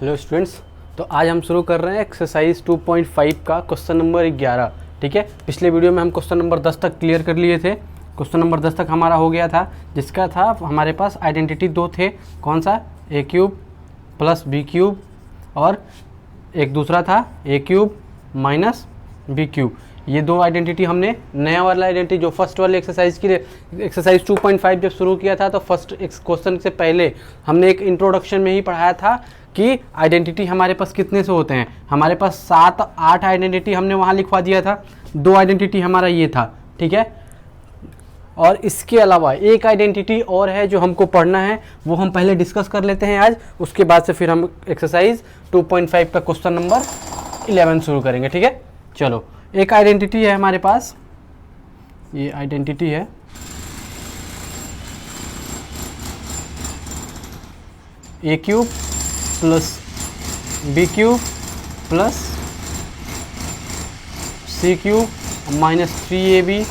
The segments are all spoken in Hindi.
हेलो स्टूडेंट्स, तो आज हम शुरू कर रहे हैं एक्सरसाइज 2.5 का क्वेश्चन नंबर 11। ठीक है, पिछले वीडियो में हम क्वेश्चन नंबर 10 तक क्लियर कर लिए थे। क्वेश्चन नंबर 10 तक हमारा हो गया था, जिसका था हमारे पास आइडेंटिटी दो थे। कौन सा? ए क्यूब प्लस बी क्यूब, और एक दूसरा था ए क्यूब माइनस बी क्यूब। ये दो आइडेंटिटी हमने नया वाला आइडेंटिटी जो फर्स्ट वाले एक्सरसाइज के लिए एक्सरसाइज 2.5 जब शुरू किया था, तो फर्स्ट क्वेश्चन से पहले हमने एक इंट्रोडक्शन में ही पढ़ाया था कि आइडेंटिटी हमारे पास कितने से होते हैं। हमारे पास 7-8 आइडेंटिटी हमने वहाँ लिखवा दिया था। दो आइडेंटिटी हमारा ये था, ठीक है। और इसके अलावा एक आइडेंटिटी और है जो हमको पढ़ना है, वो हम पहले डिस्कस कर लेते हैं आज। उसके बाद से फिर हम एक्सरसाइज 2.5 का क्वेश्चन नंबर 11 शुरू करेंगे, ठीक है। चलो, एक आइडेंटिटी है हमारे पास, ये आइडेंटिटी है a cube plus b cube plus c cube minus 3ab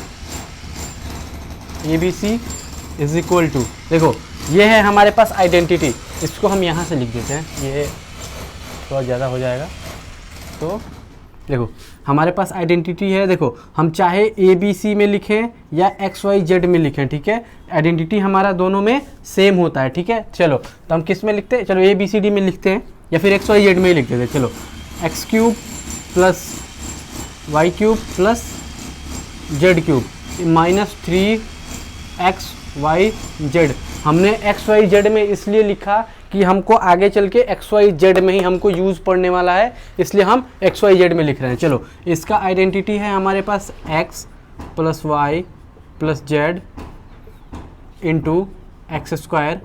ABC is equal to, देखो ये है हमारे पास आइडेंटिटी। इसको हम यहाँ से लिख देते हैं, ये थोड़ा ज़्यादा हो जाएगा। तो देखो हमारे पास आइडेंटिटी है, देखो हम चाहे ABC में लिखें या XYZ में लिखें, ठीक है। आइडेंटिटी हमारा दोनों में सेम होता है, ठीक है। चलो, तो हम किस में लिखते हैं? चलो ABCD में लिखते हैं, या फिर XYZ में ही लिख देते हैं। चलो, x cube plus Y cube plus Z cube minus 3XYZ। हमने XYZ में इसलिए लिखा कि हमको आगे चल के XYZ में ही हमको यूज़ पड़ने वाला है, इसलिए हम XYZ में लिख रहे हैं। चलो, इसका आइडेंटिटी है हमारे पास x plus Y plus Z into x square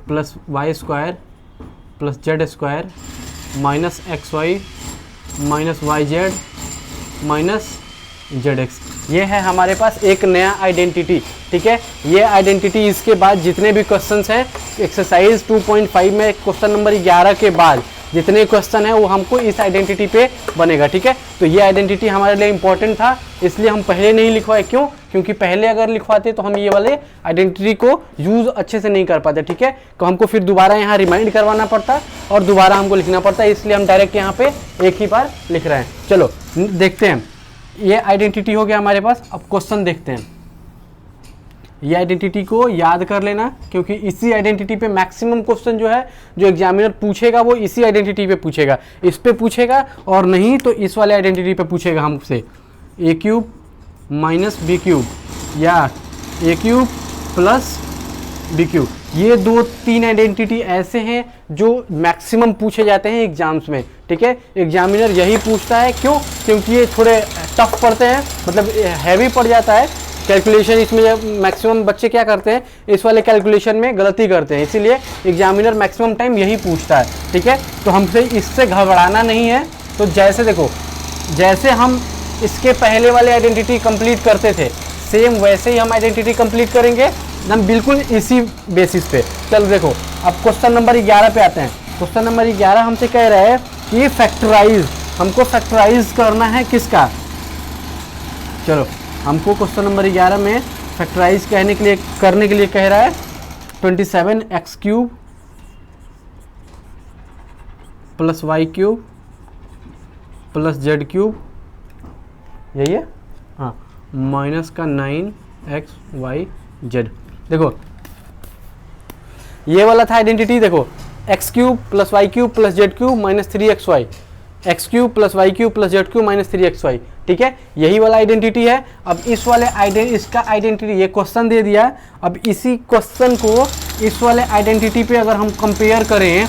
plus Y square plus Z square minus XY minus YZ minus ZX। ये है हमारे पास एक नया आइडेंटिटी, ठीक है। ये आइडेंटिटी इसके बाद जितने भी क्वेश्चंस हैं एक्सरसाइज 2.5 में क्वेश्चन नंबर 11 के बाद जितने क्वेश्चन हैं वो हमको इस आइडेंटिटी पे बनेगा, ठीक है। तो ये आइडेंटिटी हमारे लिए इंपॉर्टेंट था, इसलिए हम पहले नहीं लिखवाए। क्यों? क्योंकि पहले अगर लिखवाते तो हम ये वाले आइडेंटिटी को यूज़ अच्छे से नहीं कर पाते, ठीक है। तो हमको फिर दोबारा यहाँ रिमाइंड करवाना पड़ता और दोबारा हमको लिखना पड़ता, इसलिए हम डायरेक्ट यहाँ पे एक ही बार लिख रहे हैं। चलो देखते हैं, ये आइडेंटिटी हो गया हमारे पास। अब क्वेश्चन देखते हैं। ये आइडेंटिटी को याद कर लेना, क्योंकि इसी आइडेंटिटी पे मैक्सिमम क्वेश्चन जो है जो एग्जामिनर पूछेगा वो इसी आइडेंटिटी पे पूछेगा। इस पे पूछेगा और नहीं तो इस वाले आइडेंटिटी पे पूछेगा हमसे, ए क्यूब माइनस बी क्यूब या ए क्यूब प्लस बी क्यूब। ये 2-3 आइडेंटिटी ऐसे हैं जो मैक्सिमम पूछे जाते हैं एग्जाम्स में, ठीक है। एग्जामिनर यही पूछता है, क्यों? क्योंकि ये थोड़े टफ पड़ते हैं, मतलब हैवी पड़ जाता है कैलकुलेशन। इसमें मैक्सिमम बच्चे क्या करते हैं, इस वाले कैलकुलेशन में गलती करते हैं, इसीलिए एग्जामिनर मैक्सिमम टाइम यही पूछता है, ठीक है। तो हमसे इससे घबराना नहीं है। तो जैसे देखो, जैसे हम इसके पहले वाले आइडेंटिटी कंप्लीट करते थे, सेम वैसे ही हम आइडेंटिटी कंप्लीट करेंगे, हम बिल्कुल इसी बेसिस पे। चलो देखो, अब क्वेश्चन नंबर 11 पे आते हैं। क्वेश्चन नंबर 11 हमसे कह रहा है कि फैक्टराइज, हमको फैक्टराइज करना है किसका? चलो, हमको क्वेश्चन नंबर 11 में फैक्टराइज करने के लिए कह रहा है 27x cube plus Y cube plus Z cube, यही है, हाँ, माइनस का 9XYZ। देखो ये वाला था आइडेंटिटी, देखो x cube plus Y cube plus Z cube minus 3XY, x cube plus Y cube plus Z cube minus 3XY, ठीक है। यही वाला आइडेंटिटी है। अब इस वाले इसका आइडेंटिटी, ये क्वेश्चन दे दिया। अब इसी क्वेश्चन को इस वाले आइडेंटिटी पे अगर हम कंपेयर करें,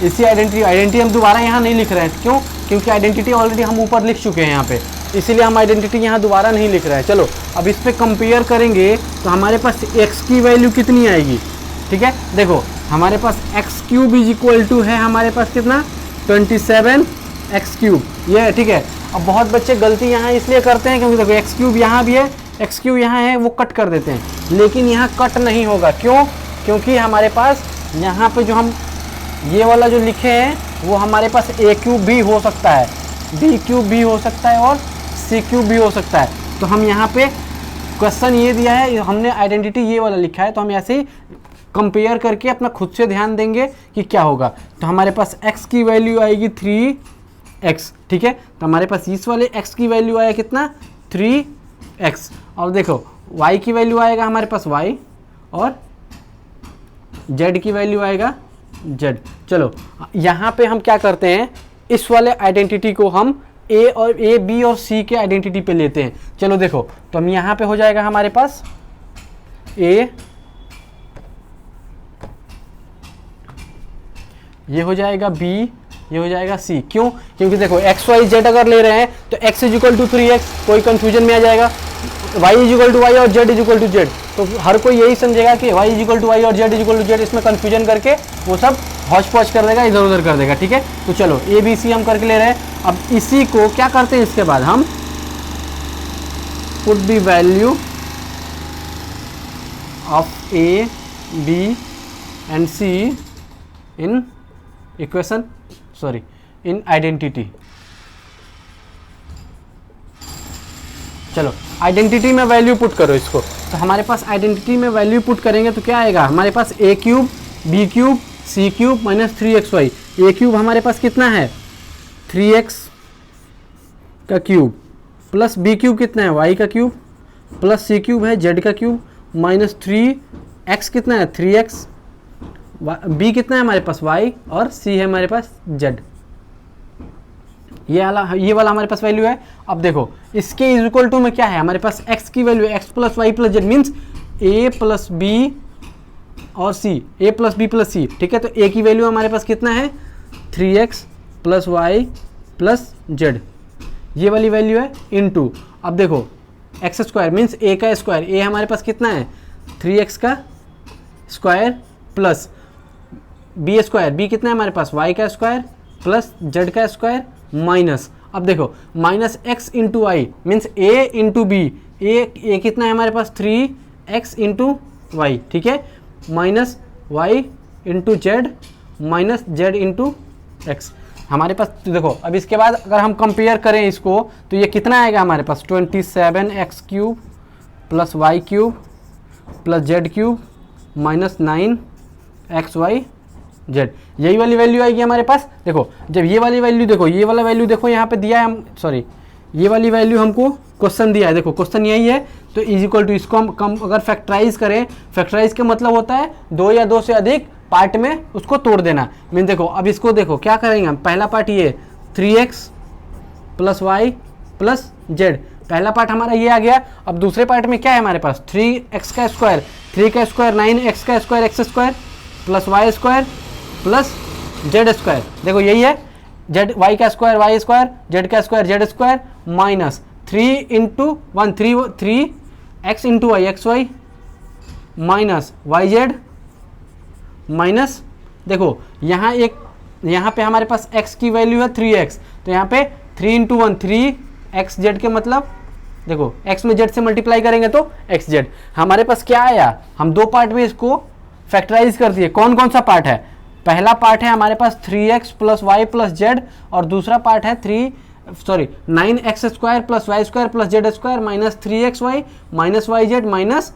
इसी आइडेंटिटी हम दोबारा यहाँ नहीं लिख रहे हैं। क्यों? क्योंकि आइडेंटिटी ऑलरेडी हम ऊपर लिख चुके हैं यहाँ पे, इसीलिए हम आइडेंटिटी यहाँ दोबारा नहीं लिख रहे हैं। चलो, अब इस पे कंपेयर करेंगे तो हमारे पास x की वैल्यू कितनी आएगी, ठीक है। देखो हमारे पास x cube is equal to है हमारे पास कितना, 27x क्यूब, ये है, ठीक है। अब बहुत बच्चे गलती यहाँ इसलिए करते हैं क्योंकि देखो x क्यूब यहाँ भी है, x क्यूब यहाँ है, वो कट कर देते हैं, लेकिन यहाँ कट नहीं होगा। क्यों? क्योंकि हमारे पास यहाँ पे जो हम ये वाला जो लिखे हैं वो हमारे पास a क्यूब भी हो सकता है, b क्यूब भी हो सकता है और c क्यूब भी हो सकता है। तो हम यहाँ पे क्वेश्चन ये दिया है, हमने आइडेंटिटी ये वाला लिखा है, तो हम ऐसे ही कंपेयर करके अपना खुद से ध्यान देंगे कि क्या होगा। तो हमारे पास x की वैल्यू आएगी 3x, ठीक है। तो हमारे पास इस वाले x की वैल्यू आया कितना 3x, और देखो y की वैल्यू आएगा हमारे पास y, और z की वैल्यू आएगा z। चलो यहाँ पे हम क्या करते हैं, इस वाले आइडेंटिटी को हम a, b और c के आइडेंटिटी पे लेते हैं। चलो देखो, तो हम यहाँ पे हो जाएगा हमारे पास a, ये हो जाएगा b, ये हो जाएगा c। क्यों? क्योंकि देखो x y z अगर ले रहे हैं तो x is equal to 3x, कोई कंफ्यूजन में आ जाएगा, y is equal to y और z is equal to z, तो हर कोई यही समझेगा कि y is equal to y और z is equal to z, इसमें कंफ्यूजन करके वो सब हौच पौच कर देगा, इधर उधर कर देगा, ठीक है। तो चलो a b c हम करके ले रहे हैं। अब इसी को क्या करते हैं, इसके बाद हम put the value of a b and c in equation, sorry in identity. चलो आइडेंटिटी में वैल्यू पुट करो इसको। तो हमारे पास आइडेंटिटी में वैल्यू पुट करेंगे तो क्या आएगा हमारे पास, a cube b cube c cube minus 3xy। a cube हमारे पास कितना है 3x का क्यूब, प्लस b क्यूब कितना है y का क्यूब, प्लस c क्यूब है z का क्यूब, माइनस 3x कितना है 3x, b कितना है हमारे पास y, और c है हमारे पास z। ये वाला हमारे पास वैल्यू है। अब देखो इसके इज इक्वल टू में क्या है हमारे पास, x की value x plus Y plus Z, means a plus B और c, a plus B plus c, ठीक है। तो a की वैल्यू हमारे पास कितना है 3x plus Y plus Z, ये वाली वैल्यू है इनटू, अब देखो एक्स स्क्वायर मीन्स a का स्क्वायर, a हमारे पास कितना है 3x का square plus B square, B कितना है हमारे पास y का स्क्वायर प्लस z का स्क्वायर माइनस, अब देखो minus x into Y means a into B, a कितना है हमारे पास 3x इंटू वाई, ठीक है, minus y into Z minus Z into x हमारे पास। तो देखो अब इसके बाद अगर हम कंपेयर करें इसको तो ये कितना आएगा हमारे पास 27x cube plus Y cube plus Z cube minus 9xy Z, यही वाली वैल्यू आएगी हमारे पास। देखो जब ये वाली वैल्यू देखो, ये वाला वैल्यू देखो यहाँ पे दिया है, हम सॉरी ये वाली वैल्यू हमको क्वेश्चन दिया है, देखो क्वेश्चन यही है, तो इज इक्वल टू इसको हम कम अगर फैक्टराइज करें, फैक्टराइज का मतलब होता है दो या दो से अधिक पार्ट में उसको तोड़ देना। मीन देखो अब इसको देखो क्या करेंगे हम, पहला पार्ट ये 3x plus Y plus Z, पहला पार्ट हमारा ये आ गया। अब दूसरे पार्ट में क्या है हमारे पास 3x का स्क्वायर, 3 का स्क्वायर 9x का square X square plus Y square plus Z square, देखो यही है जेड, वाई का स्क्वायर वाई स्क्वायर, जेड का square Z square minus 3 into 1 3 X into Y X Y minus Y Z minus, देखो यहाँ पे हमारे पास x की वैल्यू है 3x, तो यहाँ पे 3 इंटू 1 3x जेड के मतलब देखो x में z से मल्टीप्लाई करेंगे तो x जेड। हमारे पास क्या आया, हम दो पार्ट में इसको फैक्टराइज कर दिए। कौन कौन सा पार्ट है, पहला पार्ट है हमारे पास 3x plus Y plus Z, और दूसरा पार्ट है 9x square plus Y square plus Z square minus 3xy minus Y Z minus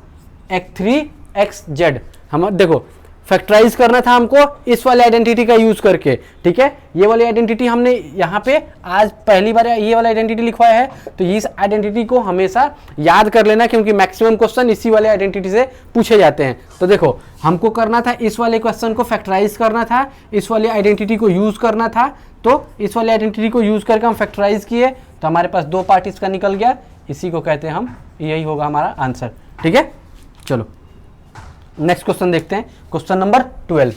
3x Z. हम देखो फैक्टराइज करना था हमको इस वाले आइडेंटिटी का यूज करके, ठीक है। ये वाली आइडेंटिटी हमने यहाँ पे आज पहली बार ये वाला आइडेंटिटी लिखवाया है, तो इस आइडेंटिटी को हमेशा याद कर लेना क्योंकि मैक्सिमम क्वेश्चन इसी वाले आइडेंटिटी से पूछे जाते हैं। तो देखो हमको करना था इस वाले क्वेश्चन को फैक्टराइज करना था, इस वाले आइडेंटिटी को यूज करना था, तो इस वाले आइडेंटिटी को यूज करके हम फैक्टराइज किए, तो हमारे पास दो पार्ट इसका निकल गया, इसी को कहते हैं हम, यही होगा हमारा आंसर, ठीक है। चलो नेक्स्ट क्वेश्चन देखते हैं, क्वेश्चन नंबर 12।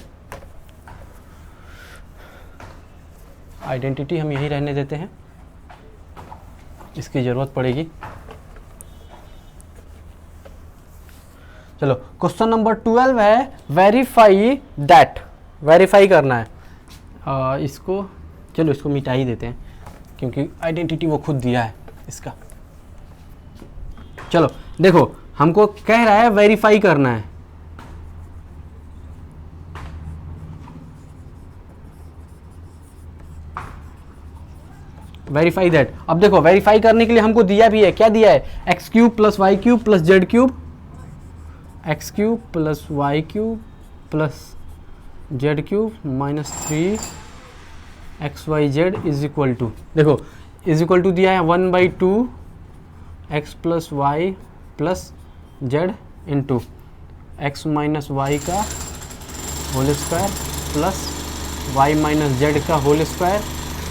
आइडेंटिटी हम यही रहने देते हैं, इसकी जरूरत पड़ेगी। चलो क्वेश्चन नंबर 12 है वेरीफाई दैट, वेरीफाई करना है। इसको चलो इसको मिटा ही देते हैं क्योंकि आइडेंटिटी वो खुद दिया है इसका। चलो देखो हमको कह रहा है वेरीफाई करना है, वेरीफाई दैट। अब देखो वेरीफाई करने के लिए हमको दिया भी है, क्या दिया है, x cube plus Y cube plus Z cube, x cube plus Y cube plus Z cube minus 3 x Y z is equal to, देखो इज इक्वल टू दिया है 1/2 x plus Y plus Z into x minus y का whole square plus y minus z का whole square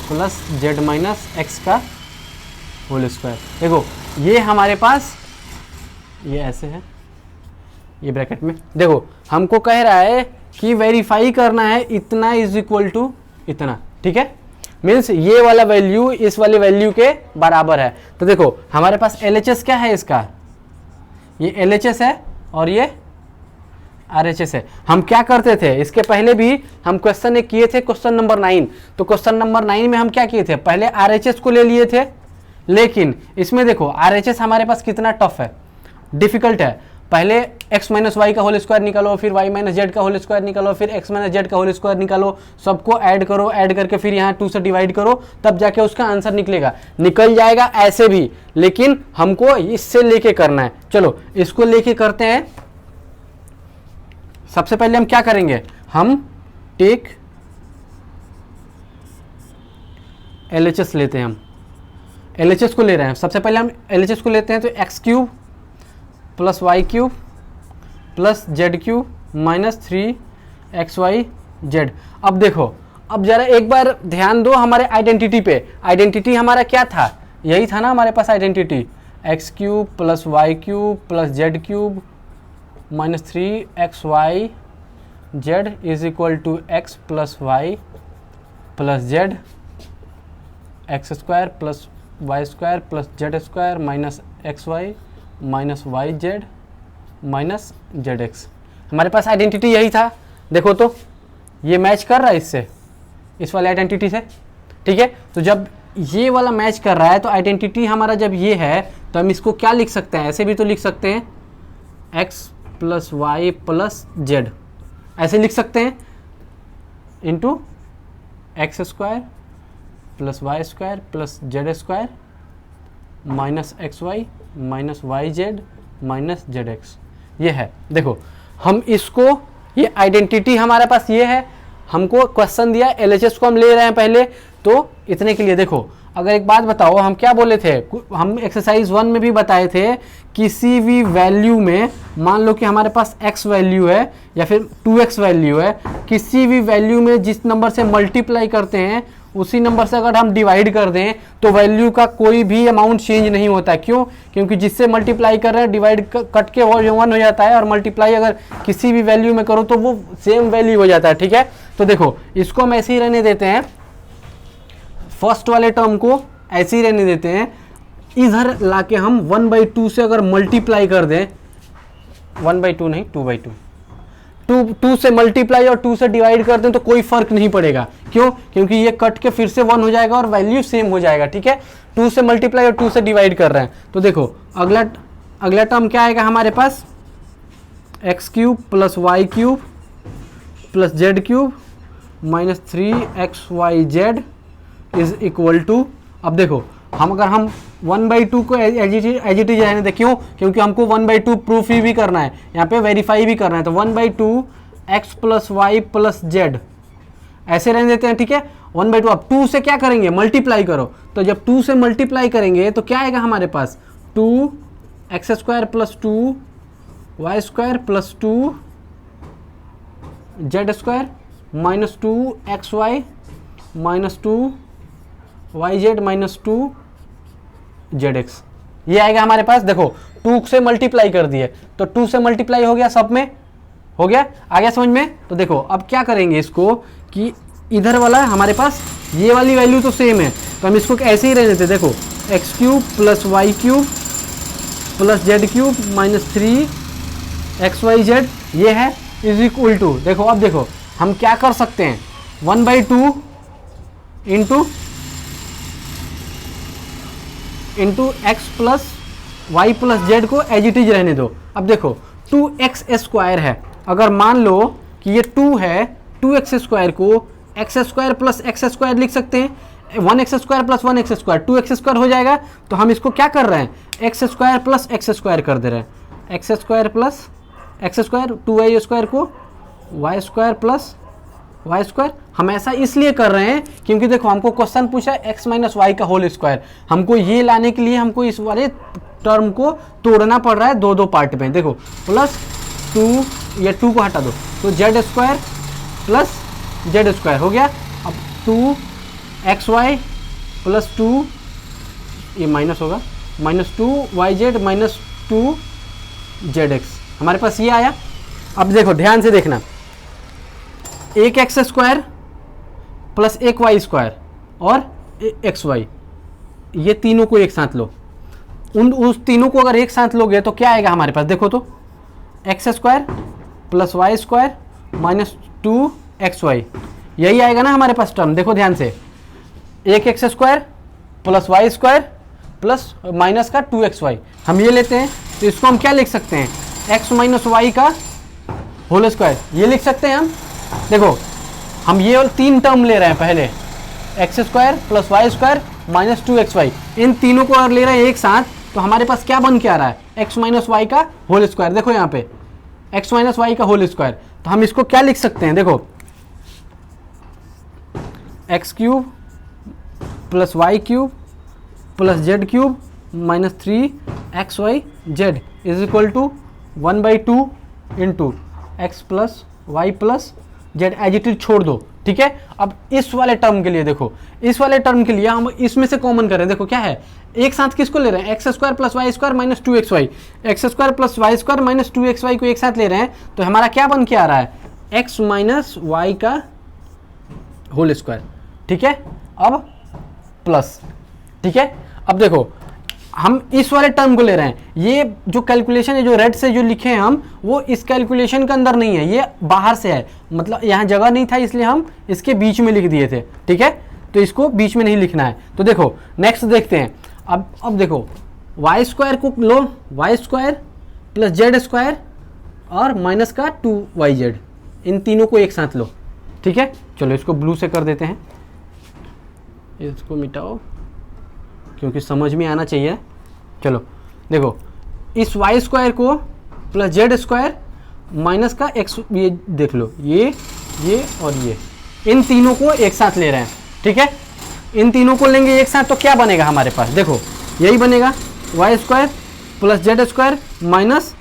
plus z minus x का होल स्क्वायर। देखो ये हमारे पास ये ऐसे है, ये ब्रैकेट में देखो हमको कह रहा है कि वेरीफाई करना है इतना इज इक्वल टू इतना, ठीक है, मीन्स ये वाला वैल्यू इस वाले वैल्यू के बराबर है। तो देखो हमारे पास LHS क्या है इसका, ये LHS है और ये RHS है। हम क्या करते थे इसके पहले भी हम क्वेश्चन एक किए थे, क्वेश्चन नंबर 9। तो क्वेश्चन नंबर 9 में हम क्या किए थे, पहले RHS को ले लिए थे, लेकिन इसमें देखो RHS हमारे पास कितना टफ है, डिफिकल्ट है। पहले x माइनस वाई का होल स्क्वायर निकालो, फिर y माइनस जेड का होल स्क्वायर निकालो, फिर x माइनस जेड का होल स्क्वायर निकालो, सबको ऐड करो, ऐड करके फिर यहाँ 2 से डिवाइड करो, तब जाके उसका आंसर निकलेगा। निकल जाएगा ऐसे भी, लेकिन हमको इससे लेके करना है। चलो इसको लेके करते हैं। सबसे पहले हम क्या करेंगे, हम टेक LHS लेते हैं, हम LHS को ले रहे हैं। सबसे पहले हम LHS को लेते हैं, तो X cube plus Y cube plus Z cube minus 3 x Y Z. अब देखो, अब जरा एक बार ध्यान दो हमारे आइडेंटिटी पे। आइडेंटिटी हमारा क्या था, यही था ना हमारे पास identity, x cube plus Y cube plus Z cube minus 3 x Y z is equal to x plus Y plus z x square plus Y square plus Z square minus x Y minus Y Z minus Z x. हमारे पास आइडेंटिटी यही था। देखो तो ये मैच कर रहा है इससे, इस वाले आइडेंटिटी से, ठीक है। तो जब ये वाला मैच कर रहा है तो आइडेंटिटी हमारा जब ये है तो हम इसको क्या लिख सकते हैं, ऐसे भी तो लिख सकते हैं, X plus Y plus Z, ऐसे लिख सकते हैं, into x square plus Y square plus Z square minus x Y minus Y Z minus Z X. ये है, देखो हम इसको, ये आइडेंटिटी हमारे पास ये है, हमको क्वेश्चन दिया LHS को हम ले रहे हैं पहले, तो इतने के लिए। देखो अगर एक बात बताओ, हम क्या बोले थे, हम एक्सरसाइज 1 में भी बताए थे, किसी भी वैल्यू में, मान लो कि हमारे पास x वैल्यू है या फिर 2x वैल्यू है, किसी भी वैल्यू में जिस नंबर से मल्टीप्लाई करते हैं उसी नंबर से अगर हम डिवाइड कर दें तो वैल्यू का कोई भी अमाउंट चेंज नहीं होता। क्यों? क्योंकि जिससे मल्टीप्लाई कर रहे हैं डिवाइड कट के वो 1 हो जाता है, और मल्टीप्लाई अगर किसी भी वैल्यू में करो तो वो सेम वैल्यू हो जाता है, ठीक है। तो देखो इसको हम ऐसे ही रहने देते हैं, फर्स्ट वाले टर्म को ऐसे ही रहने देते हैं। इधर लाके हम 1/2 से अगर मल्टीप्लाई कर दें, 1/2 नहीं 2/2, 2 से मल्टीप्लाई और 2 से डिवाइड कर दें तो कोई फर्क नहीं पड़ेगा। क्यों? क्योंकि ये कट के फिर से 1 हो जाएगा और वैल्यू सेम हो जाएगा, ठीक है। 2 से मल्टीप्लाई और 2 से डिवाइड कर रहे हैं, तो देखो अगला टर्म क्या आएगा हमारे पास, x cube plus Y cube plus Z cube minus 3 XYZ is equal to, अब देखो हम 1/2 को एज इट इज रहने दें। क्यों? क्योंकि हमको 1/2 प्रूफ ही भी करना है, यहाँ पे वेरीफाई भी करना है। तो 1/2 x plus Y plus Z ऐसे रहने देते हैं, ठीक है। 1/2, अब 2 से क्या करेंगे, मल्टीप्लाई करो। तो जब 2 से मल्टीप्लाई करेंगे तो क्या आएगा हमारे पास, 2x square plus 2 Y square plus 2 Z square minus 2 XY minus 2 YZ minus 2 ZX। ये आएगा हमारे पास। देखो 2 से मल्टीप्लाई कर दिए तो 2 से मल्टीप्लाई हो गया, सब में हो गया, आ गया समझ में। तो देखो अब क्या करेंगे इसको कि इधर वाला हमारे पास ये वाली वैल्यू तो सेम है, तो हम इसको ऐसे ही रहने देते। देखो x cube plus Y cube plus Z cube minus 3 XYZ ये है इज इक्वल टू, देखो अब देखो हम क्या कर सकते हैं, 1/2 into x plus Y plus z को एज इट इज रहने दो। अब देखो 2x स्क्वायर है, अगर मान लो कि ये 2 है, 2x स्क्वायर को x square plus x square लिख सकते हैं, 1x square plus 1x square 2x square हो जाएगा। तो हम इसको क्या कर रहे हैं, x square plus x square कर दे रहे हैं, x square plus x square 2y square को y square plus Y square. हम ऐसा इसलिए कर रहे हैं क्योंकि देखो हमको क्वेश्चन पूछा है एक्स माइनस वाई का होल स्क्वायर, हमको ये लाने के लिए हमको इस वाले टर्म को तोड़ना पड़ रहा है दो दो पार्ट में। देखो प्लस 2, ये 2 को हटा दो तो Z square plus Z square हो गया। अब 2xy प्लस 2, ये माइनस होगा, -2yz माइनस 2zx, हमारे पास ये आया। अब देखो ध्यान से देखना, एक एक्स स्क्वायर प्लस एक वाई स्क्वायर और एक्स वाई, ये तीनों को एक साथ लो। उस तीनों को अगर एक साथ लोगे तो क्या आएगा हमारे पास, देखो तो x square plus Y square minus 2xy, यही आएगा ना हमारे पास टर्म। देखो ध्यान से, एक x square plus Y square plus minus का 2xy, हम ये लेते हैं तो इसको हम क्या लिख सकते हैं, x माइनस वाई का होल स्क्वायर, ये लिख सकते हैं हम। देखो हम ये 3 टर्म ले रहे हैं, पहले x square plus Y square minus 2xy, इन तीनों को अगर ले रहे हैं एक साथ तो हमारे पास क्या बन के आ रहा है, x माइनस वाई का होल स्क्वायर। देखो यहाँ पे x माइनस वाई का होल स्क्वायर, तो हम इसको क्या लिख सकते हैं, देखो x cube plus Y cube plus Z cube minus 3xyz is equal to 1/2 into x plus Y plus z, as it is छोड़ दो, ठीक है। अब इस वाले टर्म के लिए देखो, इस वाले टर्म के लिए हम इसमें से कॉमन कर रहे हैं। देखो क्या है, एक साथ किसको ले रहे हैं, x square plus Y square minus 2xy, x square plus Y square minus 2xy को एक साथ ले रहे हैं, तो हमारा क्या बन के आ रहा है, एक्स माइनस वाई का होल स्क्वायर, ठीक है। अब प्लस, ठीक है। अब देखो हम इस वाले टर्म को ले रहे हैं, ये जो कैलकुलेशन है जो रेड से जो लिखे हैं हम, वो इस कैलकुलेशन के अंदर नहीं है, ये बाहर से है, मतलब यहाँ जगह नहीं था इसलिए हम इसके बीच में लिख दिए थे, ठीक है। तो इसको बीच में नहीं लिखना है। तो देखो नेक्स्ट देखते हैं। अब देखो वाई स्क्वायर को लो, y square plus Z square और माइनस का 2yz, इन तीनों को एक साथ लो, ठीक है। चलो इसको ब्लू से कर देते हैं, इसको मिटाओ क्योंकि समझ में आना चाहिए। चलो देखो, इस वाई स्क्वायर को प्लस जेड स्क्वायर माइनस का एक्स, ये देख लो, ये और ये, इन तीनों को एक साथ ले रहे हैं, ठीक है। इन तीनों को लेंगे एक साथ तो क्या बनेगा हमारे पास, देखो यही बनेगा, y square plus Z square minus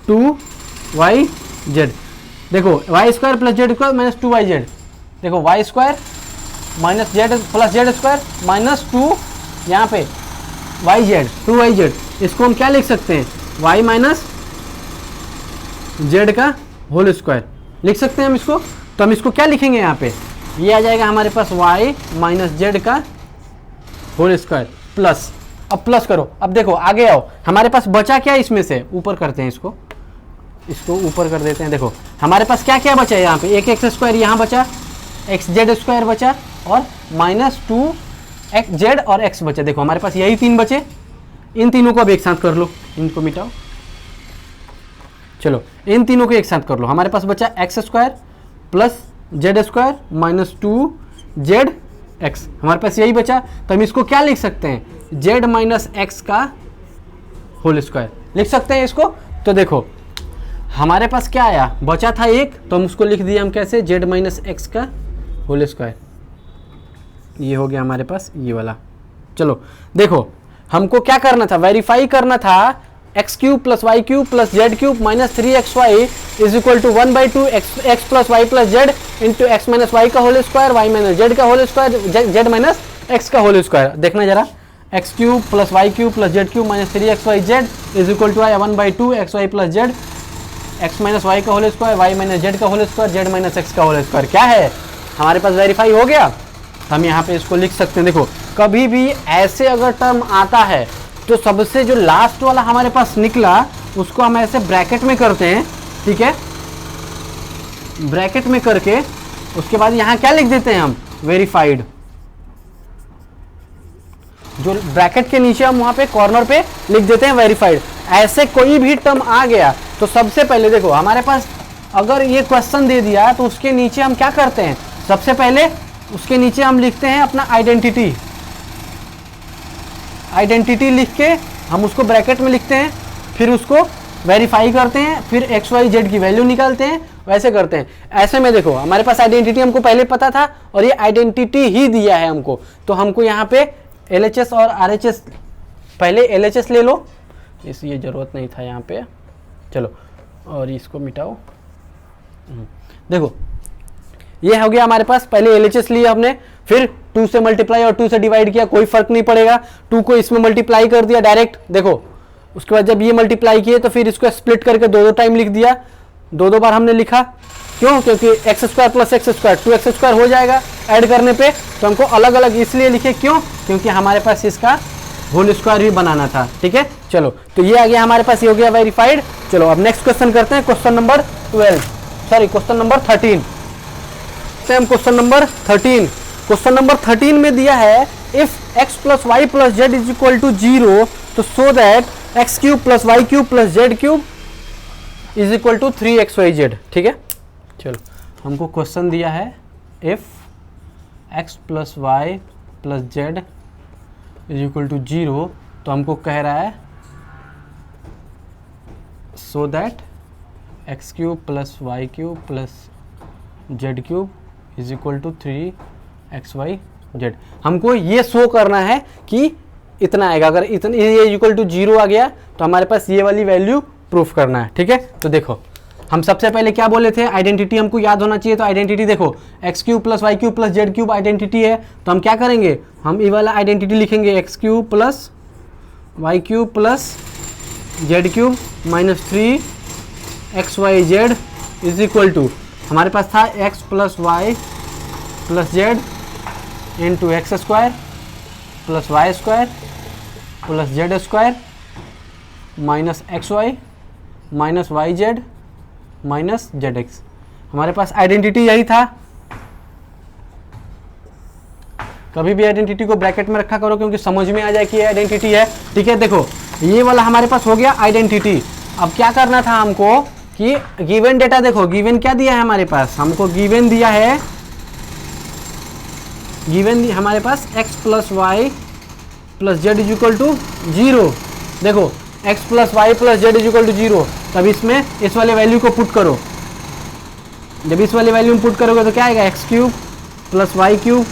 2yz। देखो y square plus Z square minus 2yz, देखो y square minus z plus Z square minus 2, यहाँ पे yz 2yz, इसको हम क्या लिख सकते हैं, y माइनस जेड का होल स्क्वायर लिख सकते हैं हम इसको। तो हम इसको क्या लिखेंगे, यहाँ पे ये आ जाएगा हमारे पास y माइनस जेड का होल स्क्वायर प्लस, अब प्लस करो। अब देखो आगे आओ, हमारे पास बचा क्या इसमें से, ऊपर करते हैं इसको ऊपर कर देते हैं। देखो हमारे पास क्या क्या बचा है, यहाँ पे एक एक्स स्क्वायर यहाँ बचा, एक्स जेड स्क्वायर बचा और माइनस 2xz और x बचा। देखो हमारे पास यही 3 बचे, इन तीनों को अब एक साथ कर लो, इनको मिटाओ। चलो इन तीनों को एक साथ कर लो, हमारे पास बचा x square plus Z square minus 2zx, हमारे पास यही बचा। तो हम इसको क्या लिख सकते हैं, z माइनस एक्स का होल स्क्वायर लिख सकते हैं इसको। तो देखो हमारे पास क्या आया, बचा था एक, तो हम उसको लिख दिया हम कैसे, z माइनस एक्स का होल स्क्वायर, ये हो गया हमारे पास ये वाला। चलो देखो हमको क्या करना था, वेरीफाई करना था, x cube plus Y cube plus Z cube minus 3xy is equal to 1/2 x plus Y plus Z into x minus y का whole square, y minus z का whole square, z minus x का होल स्क्वायर। देखना जरा, x cube plus Y cube plus Z cube minus 3xyz is equal to 1/2 xy plus z, x minus y का whole square, y minus z का whole square, z minus x का होल स्क्वायर। क्या है हमारे पास, वेरीफाई हो गया। हम यहाँ पे इसको लिख सकते हैं। देखो कभी भी ऐसे अगर टर्म आता है तो सबसे जो लास्ट वाला हमारे पास निकला उसको हम ऐसे ब्रैकेट में करते हैं, ठीक है, ब्रैकेट में करके उसके बाद यहाँ क्या लिख देते हैं हम, वेरीफाइड। जो ब्रैकेट के नीचे हम वहाँ पे कॉर्नर पे लिख देते हैं वेरीफाइड। ऐसे कोई भी टर्म आ गया तो सबसे पहले देखो हमारे पास अगर ये क्वेश्चन दे दिया तो उसके नीचे हम क्या करते हैं, सबसे पहले उसके नीचे हम लिखते हैं अपना आइडेंटिटी, आइडेंटिटी लिख के हम उसको ब्रैकेट में लिखते हैं, फिर उसको वेरीफाई करते हैं, फिर एक्स वाई जेड की वैल्यू निकालते हैं, वैसे करते हैं। ऐसे में देखो हमारे पास आइडेंटिटी हमको पहले पता था और ये आइडेंटिटी ही दिया है हमको, तो हमको यहाँ पे LHS और RHS, पहले LHS ले लो, इस ये ज़रूरत नहीं था यहाँ पे, चलो और इसको मिटाओ। देखो ये हो गया हमारे पास, पहले LHS लिया हमने, फिर 2 से मल्टीप्लाई और 2 से डिवाइड किया, कोई फर्क नहीं पड़ेगा, 2 को इसमें मल्टीप्लाई कर दिया डायरेक्ट, देखो उसके बाद जब ये मल्टीप्लाई किए तो फिर इसको स्प्लिट करके 2 टाइम लिख दिया, 2 बार हमने लिखा, क्यों? क्योंकि x square plus x square 2x square हो जाएगा ऐड करने पे, तो हमको अलग अलग इसलिए लिखे, क्यों? क्योंकि हमारे पास इसका होल स्क्वायर भी बनाना था, ठीक है। चलो तो ये आ गया हमारे पास, ये हो गया वेरीफाइड। चलो अब नेक्स्ट क्वेश्चन करते हैं, question number 13। Question number 13। Question number 13 में दिया है if x plus Y plus z is equal to 0 तो so that x cube plus Y cube plus Z cube is equal to 3xyz, ठीक है। चलो हमको क्वेश्चन दिया है if x plus Y plus z is equal to 0, तो हमको कह रहा है so that x cube plus Y cube plus Z cube is equal to 3xyz। हमको ये शो करना है कि इतना आएगा, अगर इतना ये इक्वल टू 0 आ गया तो हमारे पास ये वाली वैल्यू प्रूफ करना है, ठीक है। तो देखो हम सबसे पहले क्या बोले थे, आइडेंटिटी हमको याद होना चाहिए, तो आइडेंटिटी देखो x cube plus Y cube plus Z cube identity है, तो हम क्या करेंगे, हम ये वाला आइडेंटिटी लिखेंगे x cube plus Y cube plus Z cube minus 3xyz is equal to, हमारे पास था x plus Y plus Z into x square plus Y square plus Z square minus x Y minus Y Z minus Z x. हमारे पास आइडेंटिटी यही था, कभी भी आइडेंटिटी को ब्रैकेट में रखा करो क्योंकि समझ में आ जाए कि ये आइडेंटिटी है, ठीक है। देखो ये वाला हमारे पास हो गया आइडेंटिटी। अब क्या करना था हमको कि गिवन डेटा, देखो गिवन क्या दिया है हमारे पास, हमको गिवन दिया है, गिवन हमारे पास x plus Y plus z is equal to 0। देखो x plus Y plus z is equal to 0, तब इसमें इस वाले वैल्यू को पुट करो, जब इस वाले वैल्यू में पुट करोगे तो क्या आएगा, x cube plus Y cube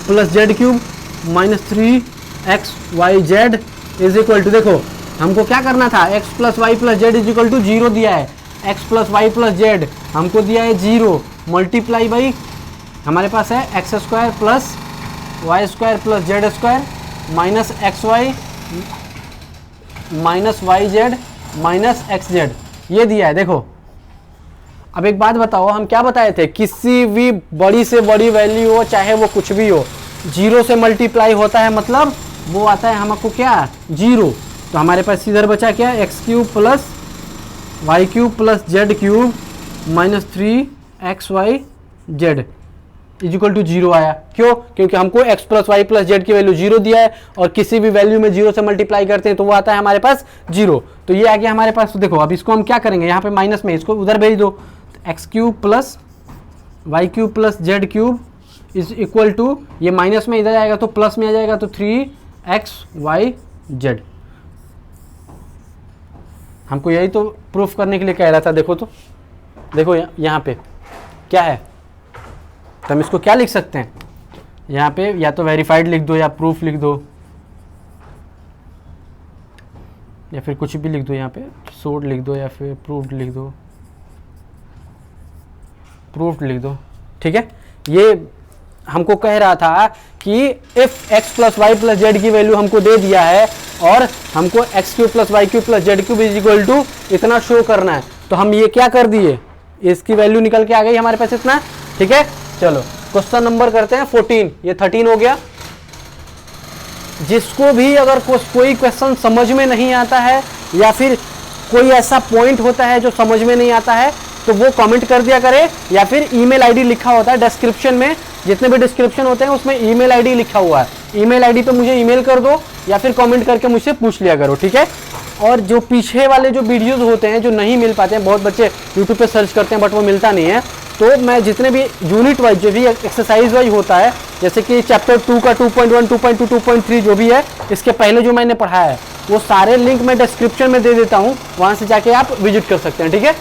plus Z cube minus 3xyz is equal to, देखो हमको क्या करना था, x plus Y plus z is equal to 0 दिया है, x plus Y plus z हमको दिया है 0 मल्टीप्लाई बाई हमारे पास है x square plus Y square plus Z square minus x Y minus Y Z minus x z, ये दिया है। देखो अब एक बात बताओ, हम क्या बताए थे, किसी भी बड़ी से बड़ी वैल्यू हो चाहे वो कुछ भी हो, 0 से मल्टीप्लाई होता है, मतलब वो आता है हमको क्या 0। तो हमारे पास इधर बचा क्या, x cube plus Y cube plus Z cube minus 3xyz is equal to 0 आया। क्यों? क्योंकि हमको x plus Y plus z की वैल्यू 0 दिया है और किसी भी वैल्यू में 0 से मल्टीप्लाई करते हैं तो वो आता है हमारे पास 0। तो ये आ गया हमारे पास। तो देखो अब इसको हम क्या करेंगे, यहाँ पे माइनस में इसको उधर भेज दो, x cube plus Y cube plus Z cube is equal to, ये माइनस में इधर आएगा तो प्लस में आ जाएगा, तो 3xyz। हमको यही तो प्रूफ करने के लिए कह रहा था। देखो तो देखो यहाँ पे क्या है, तो हम इसको क्या लिख सकते हैं, यहाँ पे या तो वेरीफाइड लिख दो या प्रूफ लिख दो या फिर कुछ भी लिख दो, यहाँ पे सोर्ड लिख दो या फिर प्रूफ्ड लिख दो, प्रूफ्ड लिख दो, ठीक है। ये हमको कह रहा था कि if x plus Y plus z की वैल्यू हमको दे दिया है और हमको x cube plus Y cube plus Z cube is equal to इतना शो करना है, तो हम ये क्या कर दिए, इसकी वैल्यू निकल के आ गई हमारे पास इतना, ठीक है। चलो क्वेश्चन नंबर करते हैं 14, ये 13 हो गया। जिसको भी अगर कोई क्वेश्चन समझ में नहीं आता है या फिर कोई ऐसा पॉइंट होता है जो समझ में नहीं आता है तो वो कमेंट कर दिया करे, या फिर ईमेल आईडी लिखा होता है डिस्क्रिप्शन में, जितने भी डिस्क्रिप्शन होते हैं उसमें ईमेल आईडी लिखा हुआ है, ईमेल आईडी पे मुझे ईमेल कर दो या फिर कमेंट करके मुझसे पूछ लिया करो, ठीक है। और जो पीछे वाले जो वीडियोस होते हैं जो नहीं मिल पाते हैं, बहुत बच्चे यूट्यूब पे सर्च करते हैं बट वो मिलता नहीं है, तो मैं जितने भी यूनिट वाइज जो भी एक्सरसाइज वाइज होता है, जैसे कि चैप्टर 2 का 2.1 2.2 2.3 जो भी है, इसके पहले जो मैंने पढ़ाया है वो सारे लिंक मैं डिस्क्रिप्शन में दे देता हूँ, वहाँ से जाके आप विजिट कर सकते हैं, ठीक है।